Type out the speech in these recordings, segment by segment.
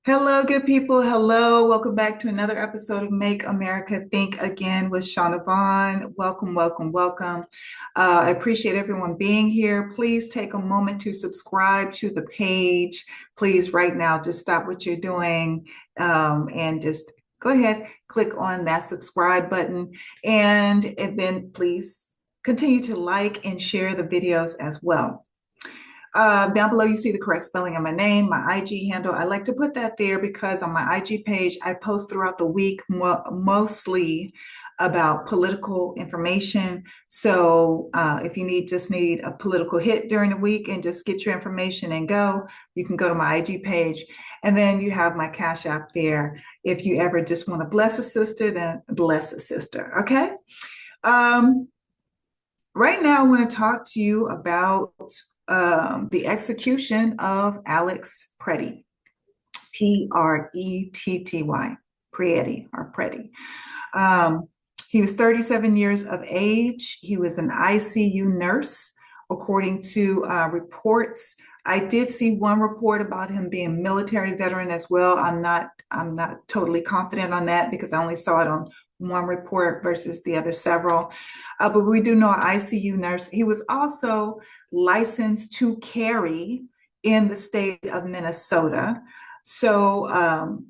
Hello, good people. Hello. Welcome back to another episode of Make America Think Again with Shaunavonn. Welcome, welcome, welcome. I appreciate everyone being here. Please take a moment to subscribe to the page. Please, right now, just stop what you're doing and just go ahead, click on that subscribe button. And then please continue to like and share the videos as well. Down below, you see the correct spelling of my name, my IG handle. I like to put that there because on my IG page, I post throughout the week mostly about political information. So if you just need a political hit during the week and just get your information and go, you can go to my IG page. And then you have my Cash App there. If you ever just want to bless a sister, then bless a sister. Okay. Right now, I want to talk to you about the execution of Alex Pretti, Pretty, Pretti. He was 37 years of age. He was an ICU nurse, according to reports. I did see one report about him being a military veteran as well. I'm not totally confident on that because I only saw it on one report versus the other several. But we do know an ICU nurse. He was also licensed to carry in the state of Minnesota. So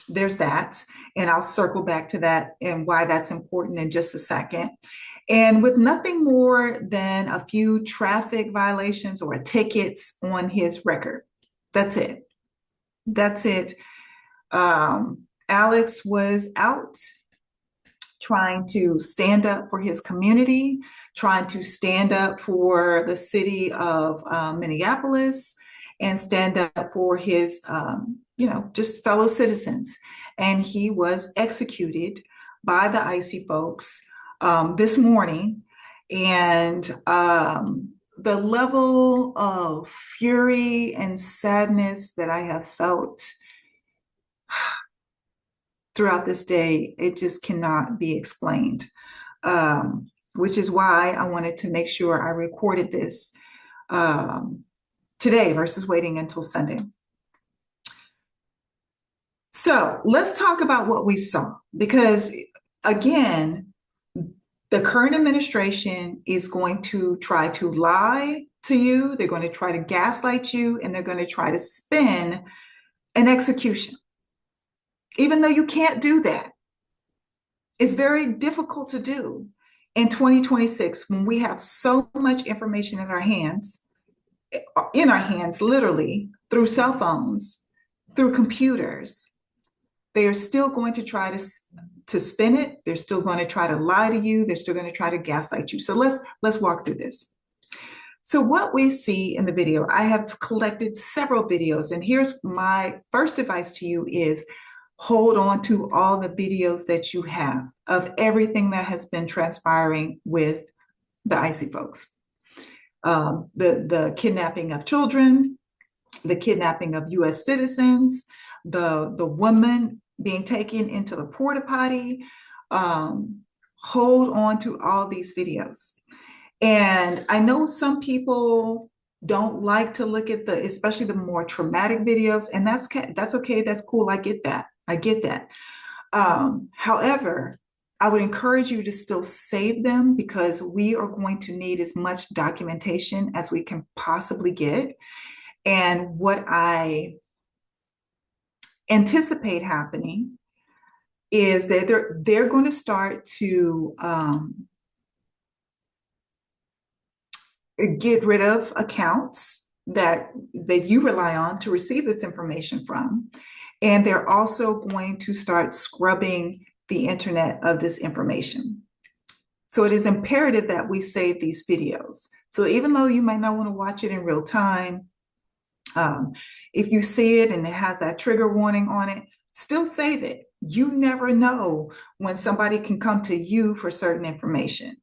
there's that. And I'll circle back to that and why that's important in just a second. And with nothing more than a few traffic violations or tickets on his record. That's it. That's it. Alex was out trying to stand up for his community, trying to stand up for the city of Minneapolis and stand up for his, just fellow citizens. And he was executed by the ICE folks this morning. And the level of fury and sadness that I have felt throughout this day, it just cannot be explained, which is why I wanted to make sure I recorded this today versus waiting until Sunday. So let's talk about what we saw, because again, the current administration is going to try to lie to you. They're going to try to gaslight you, and they're going to try to spin an execution. Even though you can't do that, it's very difficult to do in 2026 when we have so much information in our hands, literally through cell phones, through computers. They are still going to try to spin it. They're still going to try to lie to you. They're still going to try to gaslight you. So let's walk through this. So what we see in the video, I have collected several videos, and here's my first advice to you is hold on to all the videos that you have of everything that has been transpiring with the ICE folks. The kidnapping of children, the kidnapping of US citizens, the woman being taken into the porta potty. Hold on to all these videos. And I know some people don't like to look at especially the more traumatic videos, and that's okay. That's cool. I get that. However, I would encourage you to still save them because we are going to need as much documentation as we can possibly get. And what I anticipate happening is that they're going to start to get rid of accounts that you rely on to receive this information from. And they're also going to start scrubbing the internet of this information. So it is imperative that we save these videos. So even though you might not want to watch it in real time, if you see it and it has that trigger warning on it, still save it. You never know when somebody can come to you for certain information.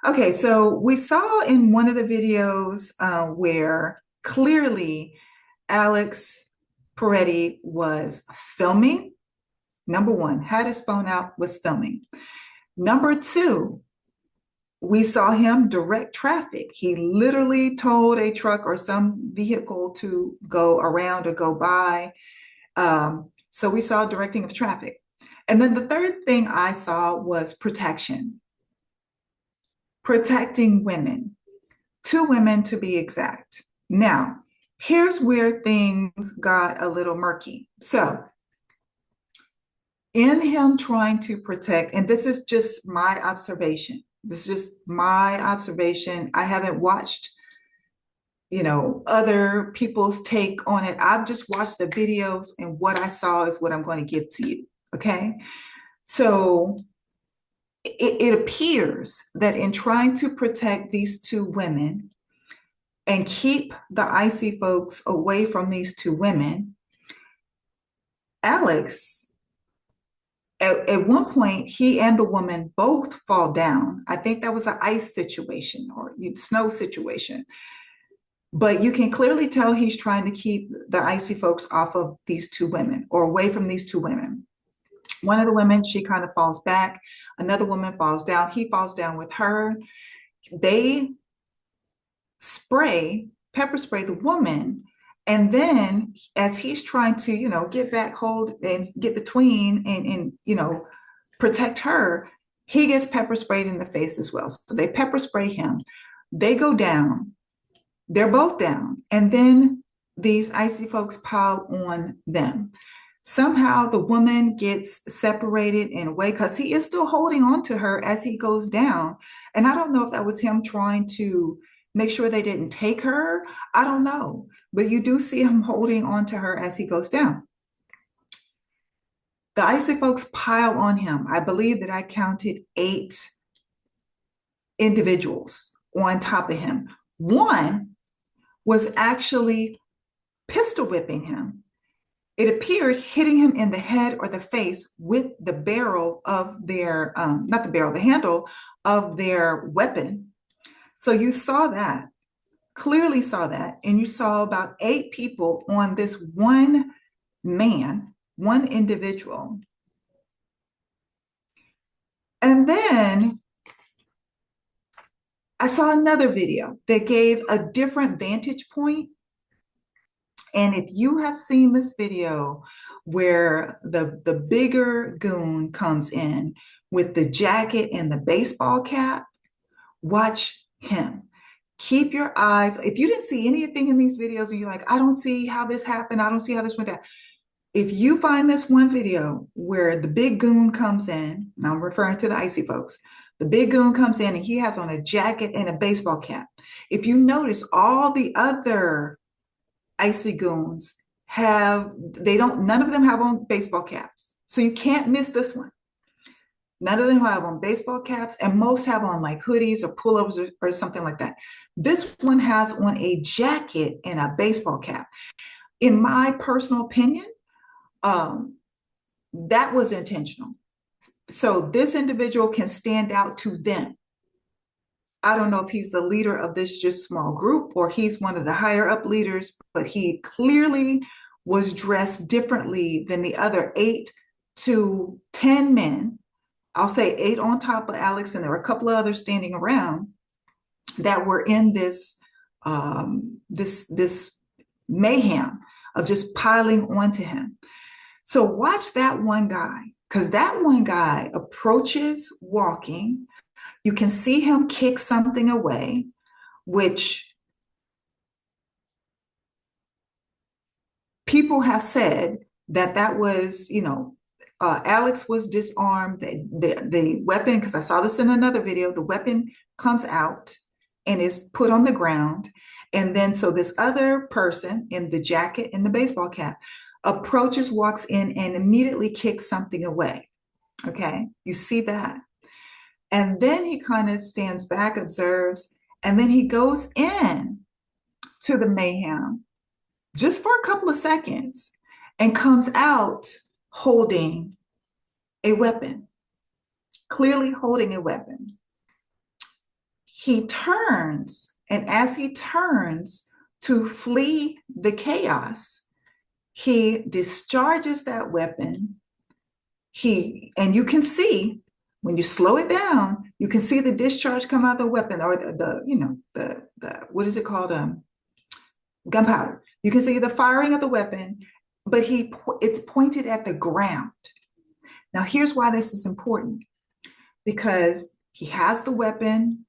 Okay, so we saw in one of the videos where clearly Alex Pretti was filming. Number one, had his phone out, was filming. Number two, we saw him direct traffic. He literally told a truck or some vehicle to go around or go by. So we saw directing of traffic. And then the third thing I saw was protection, protecting women, two women to be exact. Now, here's where things got a little murky. So, in him trying to protect, and this is just my observation, this is just my observation. I haven't watched, other people's take on it. I've just watched the videos, and what I saw is what I'm going to give to you. Okay. So, it appears that in trying to protect these two women and keep the icy folks away from these two women, Alex, at one point, he and the woman both fall down. I think that was an ice situation or snow situation. But you can clearly tell he's trying to keep the icy folks off of these two women or away from these two women. One of the women, she kind of falls back. Another woman falls down. He falls down with her. They pepper spray the woman. And then as he's trying to, get back, hold and get between and protect her, he gets pepper sprayed in the face as well. So they pepper spray him. They go down. They're both down. And then these icy folks pile on them. Somehow the woman gets separated in a way because he is still holding on to her as he goes down. And I don't know if that was him trying to make sure they didn't take her. I don't know. But you do see him holding on to her as he goes down. The icy folks pile on him. I believe that I counted 8 individuals on top of him. One was actually pistol whipping him. It appeared hitting him in the head or the face with the barrel of their, not the barrel, the handle of their weapon. So you saw that, clearly saw that, and you saw about 8 people on this one man, one individual. And then I saw another video that gave a different vantage point. And if you have seen this video where the bigger goon comes in with the jacket and the baseball cap, watch him. Keep your eyes. If you didn't see anything in these videos and you're like, I don't see how this happened, I don't see how this went down. If you find this one video where the big goon comes in, and I'm referring to the icy folks, the big goon comes in and he has on a jacket and a baseball cap. If you notice, all the other icy goons none of them have on baseball caps. So you can't miss this one. None of them have on baseball caps, and most have on like hoodies or pullovers or something like that. This one has on a jacket and a baseball cap. In my personal opinion, that was intentional. So this individual can stand out to them. I don't know if he's the leader of this just small group or he's one of the higher up leaders, but he clearly was dressed differently than the other 8 to 10 men. I'll say 8 on top of Alex, and there were a couple of others standing around that were in this this mayhem of just piling onto him. So watch that one guy, because that one guy approaches walking. You can see him kick something away, which people have said that was, Alex was disarmed. The weapon, because I saw this in another video, the weapon comes out and is put on the ground. And then so this other person in the jacket and the baseball cap approaches, walks in, and immediately kicks something away. Okay, you see that. And then he kind of stands back, observes, and then he goes in to the mayhem just for a couple of seconds and comes out holding a weapon, clearly holding a weapon. He turns, and as he turns to flee the chaos, he discharges that weapon. And you can see, when you slow it down, you can see the discharge come out of the weapon, or the what is it called? Gunpowder. You can see the firing of the weapon, but it's pointed at the ground. Now, here's why this is important, because he has the weapon.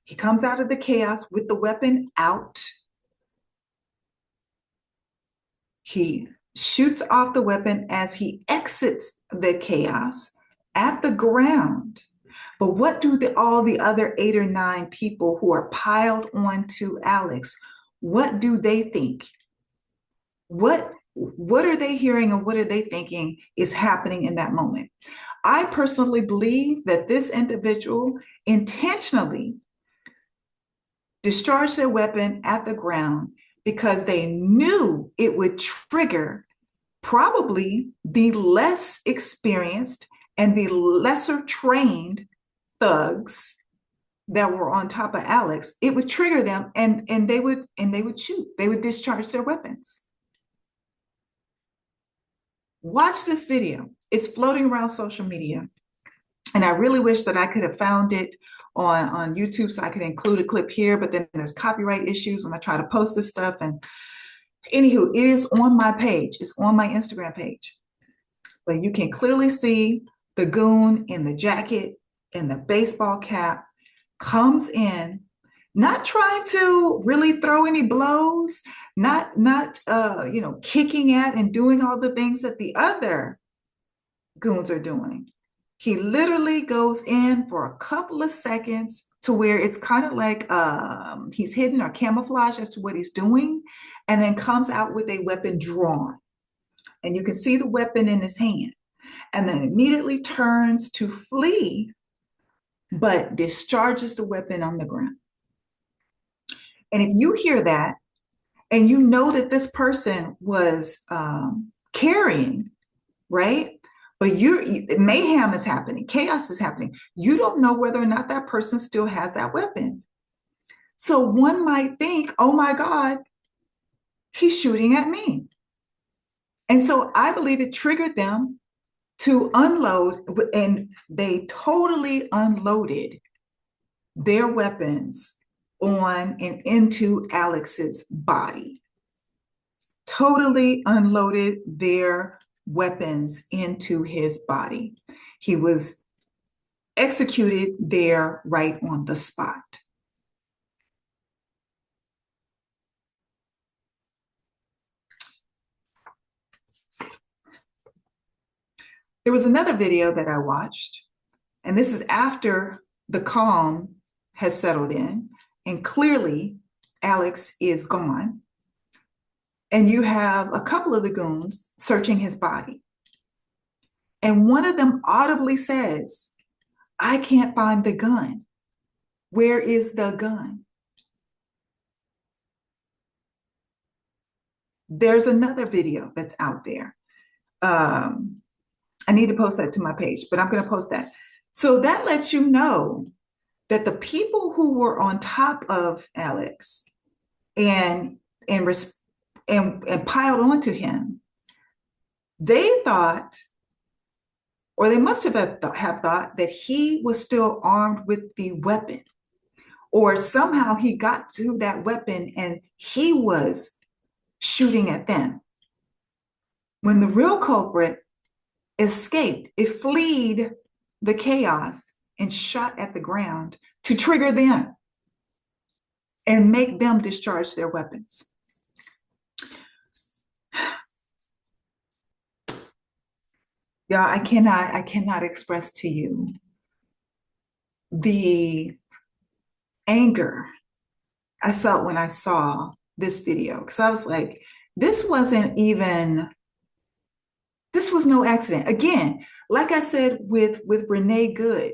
He comes out of the chaos with the weapon out. He shoots off the weapon as he exits the chaos at the ground. But what do all the other 8 or 9 people who are piled onto Alex, what do they think? What are they hearing and what are they thinking is happening in that moment? I personally believe that this individual intentionally discharged their weapon at the ground because they knew it would trigger probably the less experienced and the lesser trained thugs that were on top of Alex. It would trigger them, and they would shoot. They would discharge their weapons. Watch this video. It's floating around social media, and I really wish that I could have found it on YouTube so I could include a clip here, but then there's copyright issues when I try to post this stuff. And anywho, it is on my page. It's on my Instagram page. But you can clearly see the goon in the jacket and the baseball cap comes in, not trying to really throw any blows, not kicking at and doing all the things that the other goons are doing. He literally goes in for a couple of seconds to where it's kind of like he's hidden or camouflaged as to what he's doing, and then comes out with a weapon drawn. And you can see the weapon in his hand, and then immediately turns to flee, but discharges the weapon on the ground. And if you hear that, and you know that this person was carrying, right? But mayhem is happening, chaos is happening. You don't know whether or not that person still has that weapon. So one might think, oh my God, he's shooting at me. And so I believe it triggered them to unload, and they totally unloaded their weapons on and into Alex's body. Totally unloaded their weapons into his body. He was executed there right on the spot. There was another video that I watched, and this is after the calm has settled in, and clearly Alex is gone. And you have a couple of the goons searching his body. And one of them audibly says, I can't find the gun. Where is the gun? There's another video that's out there. I need to post that to my page, but I'm going to post that. So that lets you know that the people who were on top of Alex and piled onto him, they thought, or they must have thought that he was still armed with the weapon, or somehow he got to that weapon and he was shooting at them. When the real culprit escaped, it fled the chaos and shot at the ground to trigger them and make them discharge their weapons. Yeah, I cannot express to you the anger I felt when I saw this video, because I was like, this was no accident. Again, like I said with Renee Good,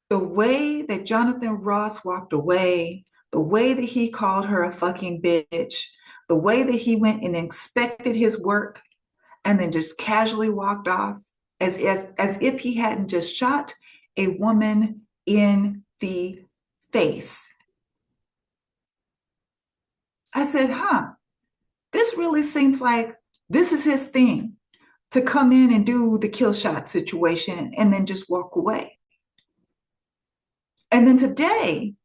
the way that Jonathan Ross walked away, the way that he called her a fucking bitch, the way that he went and inspected his work and then just casually walked off as if he hadn't just shot a woman in the face. I said, this really seems like this is his thing, to come in and do the kill shot situation and then just walk away. And then today,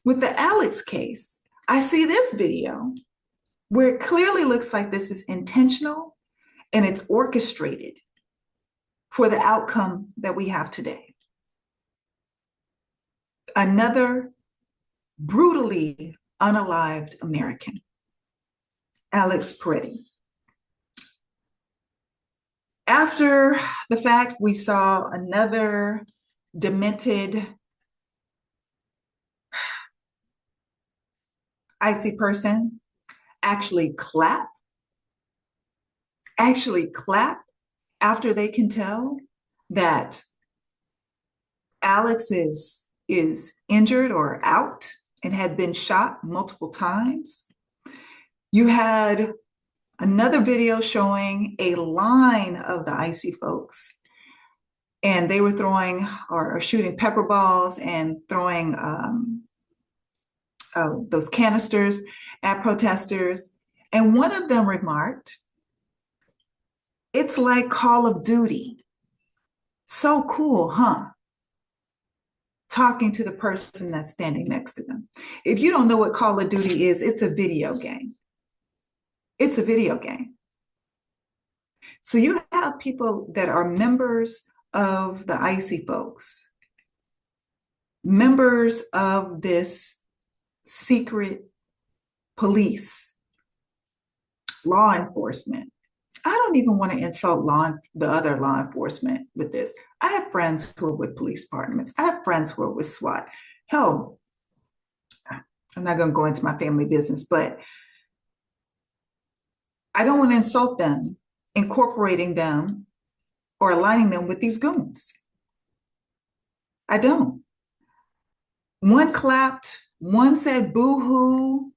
with the Alex case, I see this video where it clearly looks like this is intentional and it's orchestrated for the outcome that we have today. Another brutally unalived American, Alex Pretti. After the fact, we saw another demented, icy person actually clap after they can tell that Alex is injured or out and had been shot multiple times. You had another video showing a line of the icy folks, and they were throwing or shooting pepper balls and throwing those canisters at protesters. And one of them remarked, "It's like Call of Duty. So cool, huh?" Talking to the person that's standing next to them. If you don't know what Call of Duty is, it's a video game. It's a video game. So you have people that are members of the icy folks, members of this secret police, law enforcement. I don't even want to insult the other law enforcement with this. I have friends who are with police departments. I have friends who are with SWAT. Hell, I'm not going to go into my family business, but I don't want to insult them, incorporating them or aligning them with these goons. I don't. One clapped, one said boo-hoo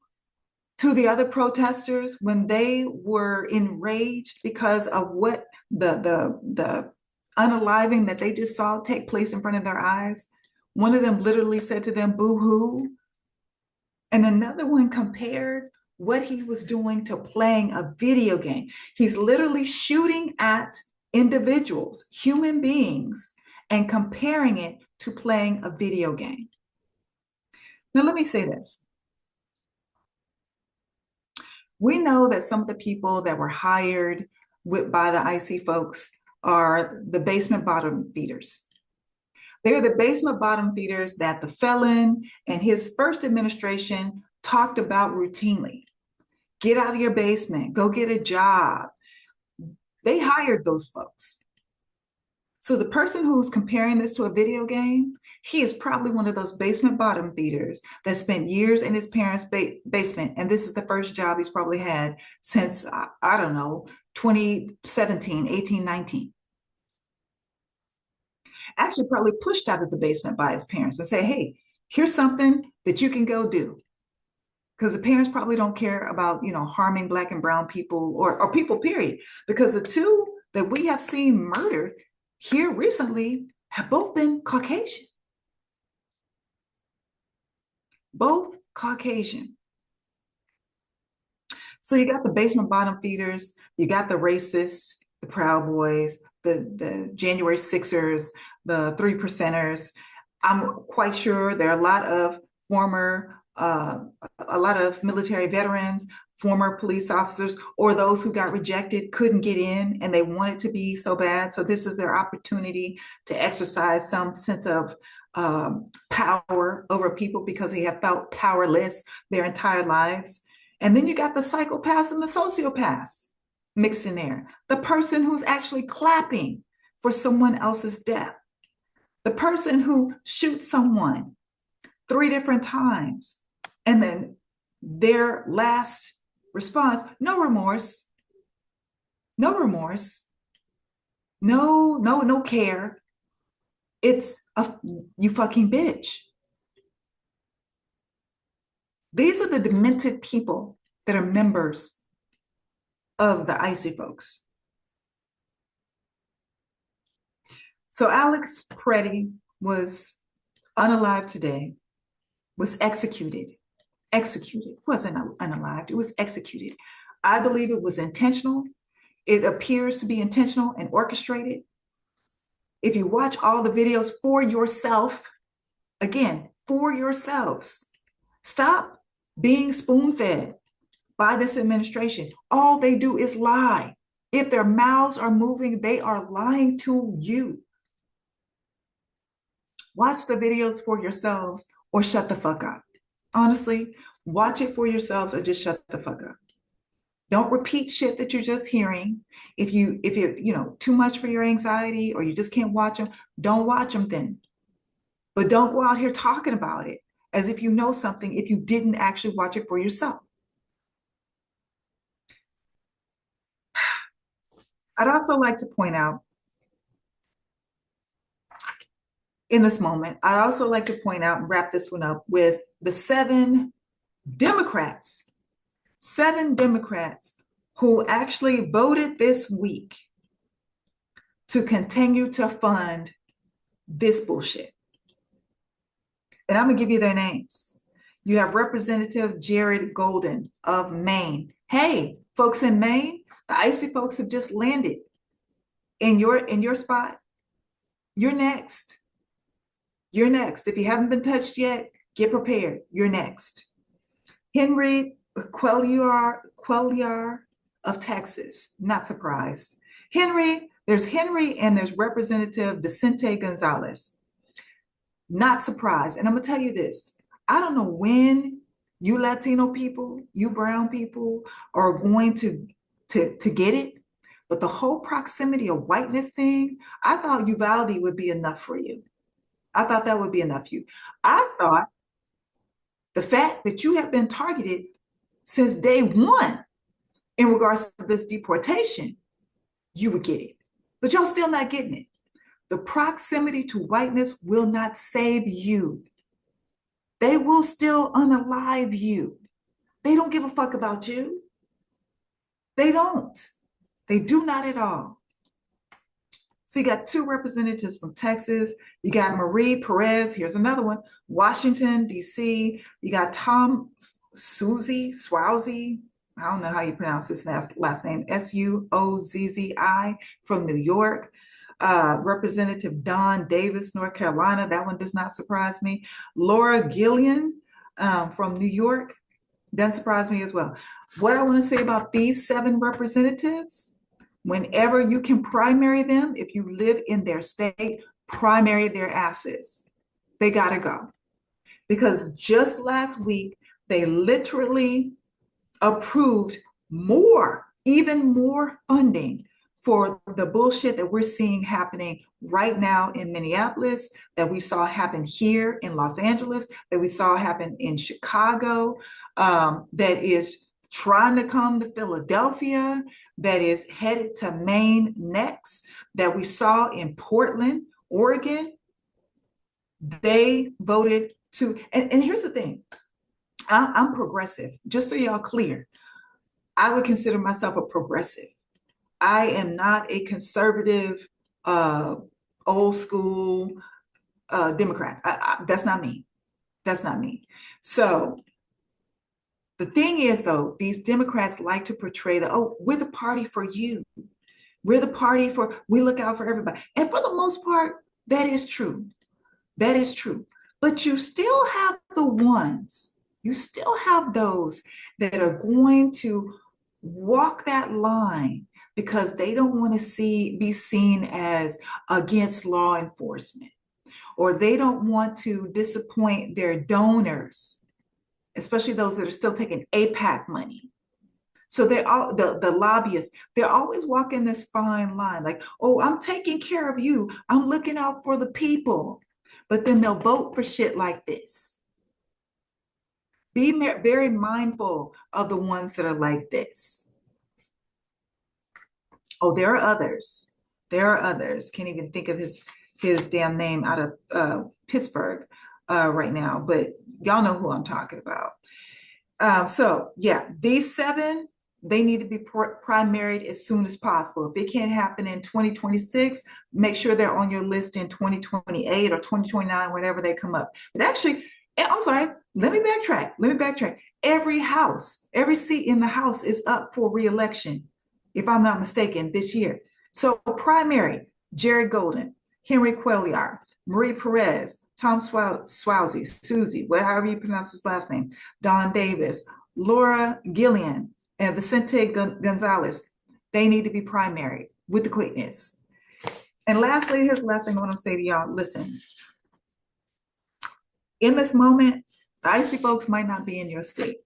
to the other protesters when they were enraged because of what the unaliving that they just saw take place in front of their eyes. One of them literally said to them, boo-hoo. And another one compared what he was doing to playing a video game. He's literally shooting at individuals, human beings, and comparing it to playing a video game. Now, let me say this. We know that some of the people that were hired by the IC folks are the basement bottom feeders. They're the basement bottom feeders that the felon and his first administration talked about routinely. Get out of your basement, go get a job. They hired those folks. So the person who's comparing this to a video game, he is probably one of those basement bottom feeders that spent years in his parents' basement. And this is the first job he's probably had since, I don't know, 2017, 18, 19. Actually probably pushed out of the basement by his parents and say, hey, here's something that you can go do. Because the parents probably don't care about, harming Black and brown people or people, period. Because the two that we have seen murdered here recently have both been Caucasian. Both Caucasian. So you got the basement bottom feeders, you got the racists, the Proud Boys, the January Sixers, the 3%ers. I'm quite sure there are a lot of a lot of military veterans, former police officers, or those who got rejected, couldn't get in, and they wanted to be so bad. So this is their opportunity to exercise some sense of power over people because they have felt powerless their entire lives. And then you got the psychopaths and the sociopaths mixed in there. The person who's actually clapping for someone else's death. The person who shoots someone 3 different times. And then their last response, no remorse, no remorse, no care. It's you fucking bitch. These are the demented people that are members of the icy folks. So Alex Pretti was unalived today, was executed. Executed, wasn't unalived, it was executed. I believe it was intentional. It appears to be intentional and orchestrated. If you watch all the videos for yourself, again, for yourselves, stop being spoon-fed by this administration. All they do is lie. If their mouths are moving, they are lying to you. Watch the videos for yourselves or shut the fuck up. Honestly, watch it for yourselves or just shut the fuck up. Don't repeat shit that you're just hearing. If too much for your anxiety or you just can't watch them, don't watch them then. But don't go out here talking about it as if you know something if you didn't actually watch it for yourself. I'd also like to point out in this moment, I'd also like to point out and wrap this one up with the Democrats, seven Democrats who actually voted this week to continue to fund this bullshit. And I'm going to give you their names. You have Representative Jared Golden of Maine. Hey, folks in Maine, the icy folks have just landed in your spot. You're next. You're next. If you haven't been touched yet, get prepared. You're next. Henry Cuellar of Texas. Not surprised. There's Henry and there's Representative Vicente Gonzalez. Not surprised. And I'm going to tell you this. I don't know when you Latino people, you brown people are going to get it. But the whole proximity of whiteness thing, I thought Uvalde would be enough for you. I thought that would be enough for you. I thought the fact that you have been targeted since day one in regards to this deportation, you would get it. But y'all still not getting it. The proximity to whiteness will not save you. They will still unalive you. They don't give a fuck about you. They don't. They do not at all. So you got two representatives from Texas. You got Marie Perez. Here's another one. Washington, D.C. You got Tom Suozzi. I don't know how you pronounce his last name. Suozzi from New York. Representative Don Davis, North Carolina. That one does not surprise me. Laura Gillian from New York. Doesn't surprise me as well. What I want to say about these seven representatives, whenever you can primary them, if you live in their state, primary their asses. They got to go. Because just last week, they literally approved even more funding for the bullshit that we're seeing happening right now in Minneapolis, that we saw happen here in Los Angeles, that we saw happen in Chicago, that is trying to come to Philadelphia, that is headed to Maine next, that we saw in Portland, Oregon. They voted to, and here's the thing, I'm progressive, just so y'all clear. I would consider myself a progressive. I am not a conservative, old school Democrat. That's not me. That's not me. So the thing is, though, these Democrats like to portray that, oh, we're the party for you. We're the party we look out for everybody. And for the most part, that is true. That is true. But you still have you still have those that are going to walk that line because they don't want to be seen as against law enforcement, or they don't want to disappoint their donors, especially those that are still taking APAC money. So they're all the lobbyists, they're always walking this fine line, like, oh, I'm taking care of you. I'm looking out for the people. But then they'll vote for shit like this. Be very mindful of the ones that are like this. Oh, there are others. There are others. Can't even think of his damn name out of Pittsburgh right now, but y'all know who I'm talking about. So yeah, these seven, they need to be primaried as soon as possible. If it can't happen in 2026, make sure they're on your list in 2028 or 2029, whenever they come up. But actually, I'm sorry, let me backtrack. Every seat in the House is up for re-election, if I'm not mistaken, this year. So primary, Jared Golden, Henry Cuellar, Marie Perez, Tom Suozzi, Susie, however you pronounce his last name, Don Davis, Laura Gillian, and Vicente Gonzalez, they need to be primaried with the quickness. And lastly, here's the last thing I want to say to y'all. Listen, in this moment, the icy folks might not be in your state.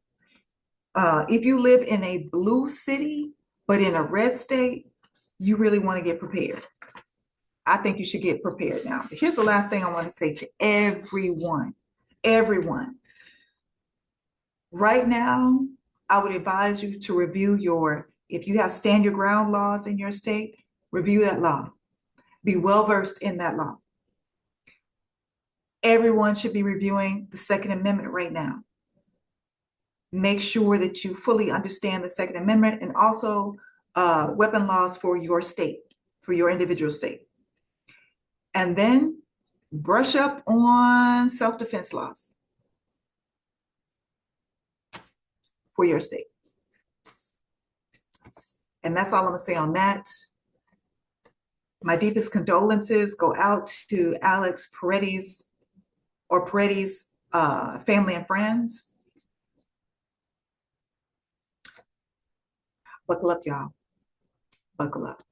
If you live in a blue city, but in a red state, you really want to get prepared. I think you should get prepared now. But here's the last thing I want to say to everyone. Everyone. Right now, I would advise you to review if you have stand your ground laws in your state, review that law. Be well versed in that law. Everyone should be reviewing the Second Amendment right now. Make sure that you fully understand the Second Amendment and also weapon laws for your state, for your individual state. And then brush up on self-defense laws for your state. And that's all I'm gonna say on that. My deepest condolences go out to Alex Pretti's family and friends. Buckle up, y'all. Buckle up.